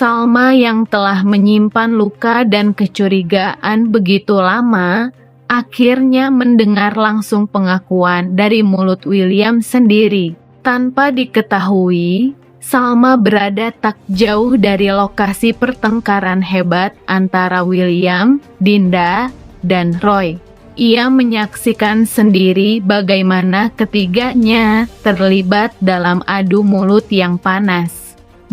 Salma yang telah menyimpan luka dan kecurigaan begitu lama, akhirnya mendengar langsung pengakuan dari mulut William sendiri. Tanpa diketahui, Salma berada tak jauh dari lokasi pertengkaran hebat antara William, Dinda, dan Roy. Ia menyaksikan sendiri bagaimana ketiganya terlibat dalam adu mulut yang panas.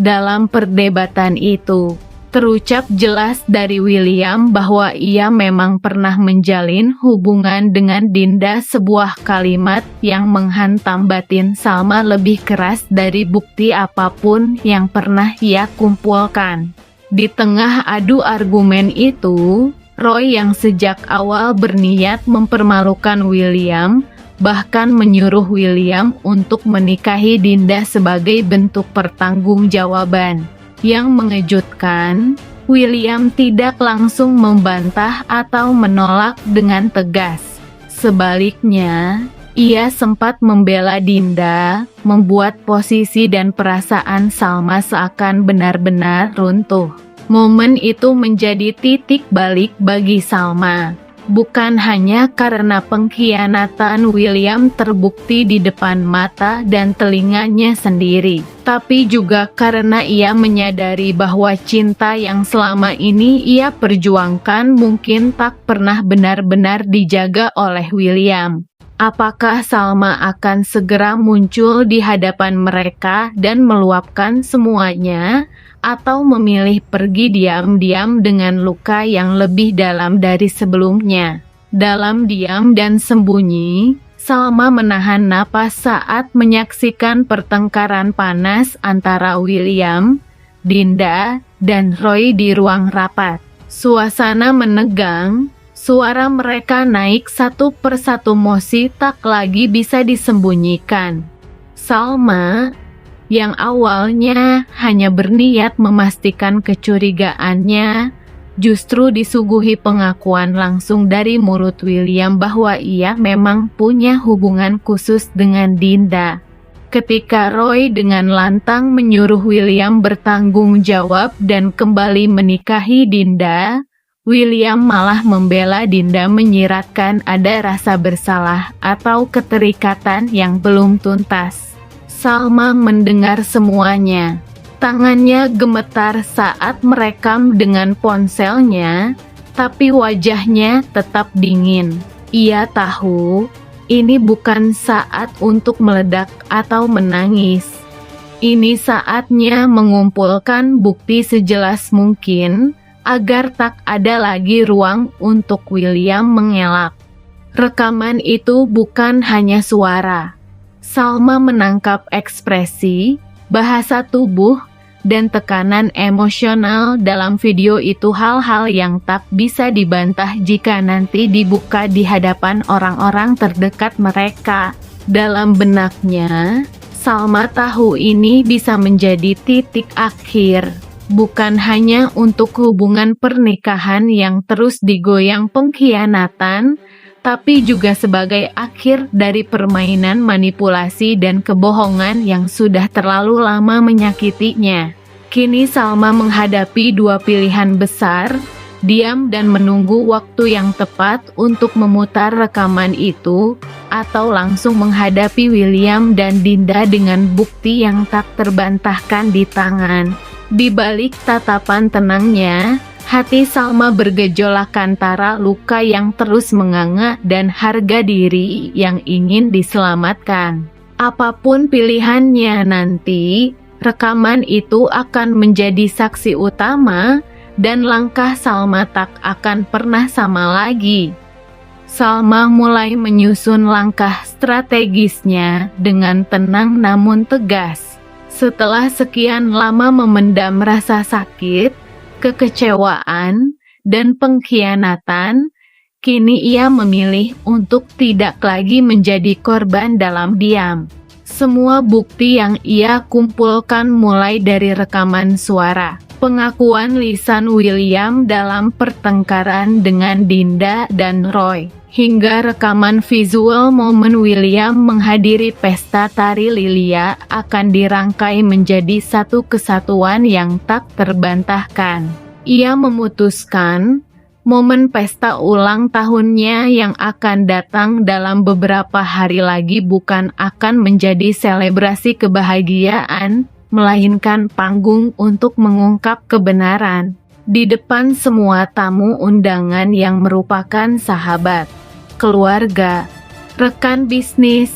Dalam perdebatan itu, terucap jelas dari William bahwa ia memang pernah menjalin hubungan dengan Dinda, sebuah kalimat yang menghantam batin Salma lebih keras dari bukti apapun yang pernah ia kumpulkan. Di tengah adu argumen itu, Roy yang sejak awal berniat mempermalukan William, bahkan menyuruh William untuk menikahi Dinda sebagai bentuk pertanggungjawaban. Yang mengejutkan, William tidak langsung membantah atau menolak dengan tegas. Sebaliknya, ia sempat membela Dinda, membuat posisi dan perasaan Salma seakan benar-benar runtuh. Momen itu menjadi titik balik bagi Salma. Bukan hanya karena pengkhianatan William terbukti di depan mata dan telinganya sendiri, tapi juga karena ia menyadari bahwa cinta yang selama ini ia perjuangkan mungkin tak pernah benar-benar dijaga oleh William. Apakah Salma akan segera muncul di hadapan mereka dan meluapkan semuanya, atau memilih pergi diam-diam dengan luka yang lebih dalam dari sebelumnya? Dalam diam dan sembunyi, Salma menahan napas saat menyaksikan pertengkaran panas antara William, Dinda, dan Roy di ruang rapat. Suasana menegang. Suara mereka naik satu persatu, emosi tak lagi bisa disembunyikan. Salma, yang awalnya hanya berniat memastikan kecurigaannya, justru disuguhi pengakuan langsung dari mulut William bahwa ia memang punya hubungan khusus dengan Dinda. Ketika Roy dengan lantang menyuruh William bertanggung jawab dan kembali menikahi Dinda, William malah membela Dinda, menyiratkan ada rasa bersalah atau keterikatan yang belum tuntas. Salma mendengar semuanya. Tangannya gemetar saat merekam dengan ponselnya, tapi wajahnya tetap dingin. Ia tahu ini bukan saat untuk meledak atau menangis. Ini saatnya mengumpulkan bukti sejelas mungkin agar tak ada lagi ruang untuk William mengelak. Rekaman itu bukan hanya suara. Salma menangkap ekspresi, bahasa tubuh, dan tekanan emosional dalam video itu, hal-hal yang tak bisa dibantah jika nanti dibuka di hadapan orang-orang terdekat mereka. Dalam benaknya, Salma tahu ini bisa menjadi titik akhir. Bukan hanya untuk hubungan pernikahan yang terus digoyang pengkhianatan, tapi juga sebagai akhir dari permainan manipulasi dan kebohongan yang sudah terlalu lama menyakitinya. Kini Salma menghadapi dua pilihan besar, diam dan menunggu waktu yang tepat untuk memutar rekaman itu, atau langsung menghadapi William dan Dinda dengan bukti yang tak terbantahkan di tangan. Di balik tatapan tenangnya, hati Salma bergejolak antara luka yang terus menganga dan harga diri yang ingin diselamatkan. Apapun pilihannya nanti, rekaman itu akan menjadi saksi utama dan langkah Salma tak akan pernah sama lagi. Salma mulai menyusun langkah strategisnya dengan tenang namun tegas. Setelah sekian lama memendam rasa sakit, kekecewaan, dan pengkhianatan, kini ia memilih untuk tidak lagi menjadi korban dalam diam. Semua bukti yang ia kumpulkan mulai dari rekaman suara, pengakuan lisan William dalam pertengkaran dengan Dinda dan Roy, hingga rekaman visual momen William menghadiri pesta tari Lilia akan dirangkai menjadi satu kesatuan yang tak terbantahkan. Ia memutuskan momen pesta ulang tahunnya yang akan datang dalam beberapa hari lagi bukan akan menjadi selebrasi kebahagiaan, melainkan panggung untuk mengungkap kebenaran di depan semua tamu undangan yang merupakan sahabat, keluarga, rekan bisnis,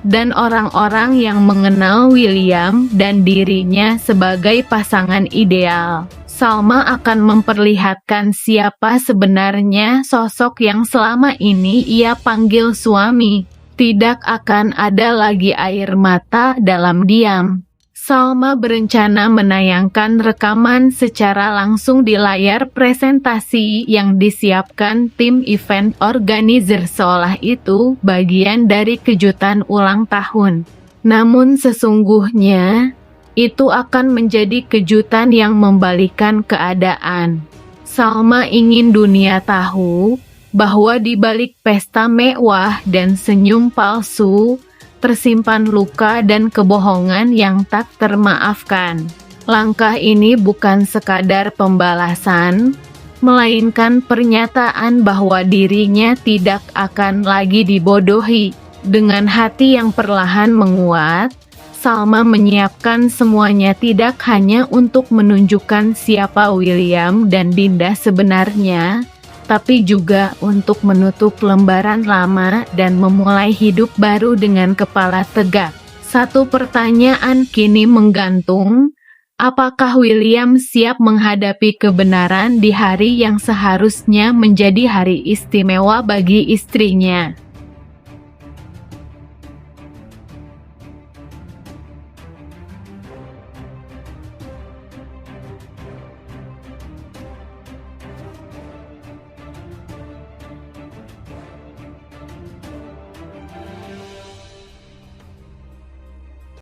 dan orang-orang yang mengenal William dan dirinya sebagai pasangan ideal. Salma akan memperlihatkan siapa sebenarnya sosok yang selama ini ia panggil suami. Tidak akan ada lagi air mata dalam diam. Salma berencana menayangkan rekaman secara langsung di layar presentasi yang disiapkan tim event organizer, seolah itu bagian dari kejutan ulang tahun. Namun sesungguhnya itu akan menjadi kejutan yang membalikkan keadaan. Salma ingin dunia tahu bahwa di balik pesta mewah dan senyum palsu, tersimpan luka dan kebohongan yang tak termaafkan. Langkah ini bukan sekadar pembalasan, melainkan pernyataan bahwa dirinya tidak akan lagi dibodohi. Dengan hati yang perlahan menguat, Salma menyiapkan semuanya tidak hanya untuk menunjukkan siapa William dan Dinda sebenarnya, tapi juga untuk menutup lembaran lama dan memulai hidup baru dengan kepala tegak. Satu pertanyaan kini menggantung, apakah William siap menghadapi kebenaran di hari yang seharusnya menjadi hari istimewa bagi istrinya?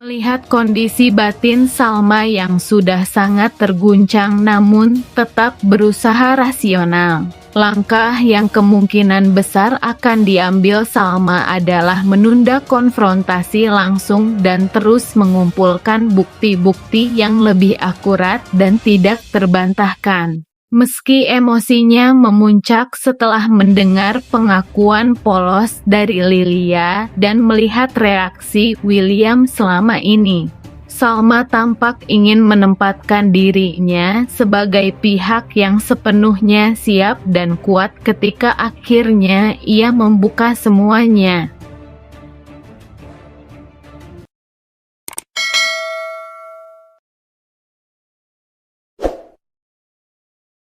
Melihat kondisi batin Salma yang sudah sangat terguncang namun tetap berusaha rasional, langkah yang kemungkinan besar akan diambil Salma adalah menunda konfrontasi langsung dan terus mengumpulkan bukti-bukti yang lebih akurat dan tidak terbantahkan. Meski emosinya memuncak setelah mendengar pengakuan polos dari Lilia dan melihat reaksi William selama ini, Salma tampak ingin menempatkan dirinya sebagai pihak yang sepenuhnya siap dan kuat ketika akhirnya ia membuka semuanya.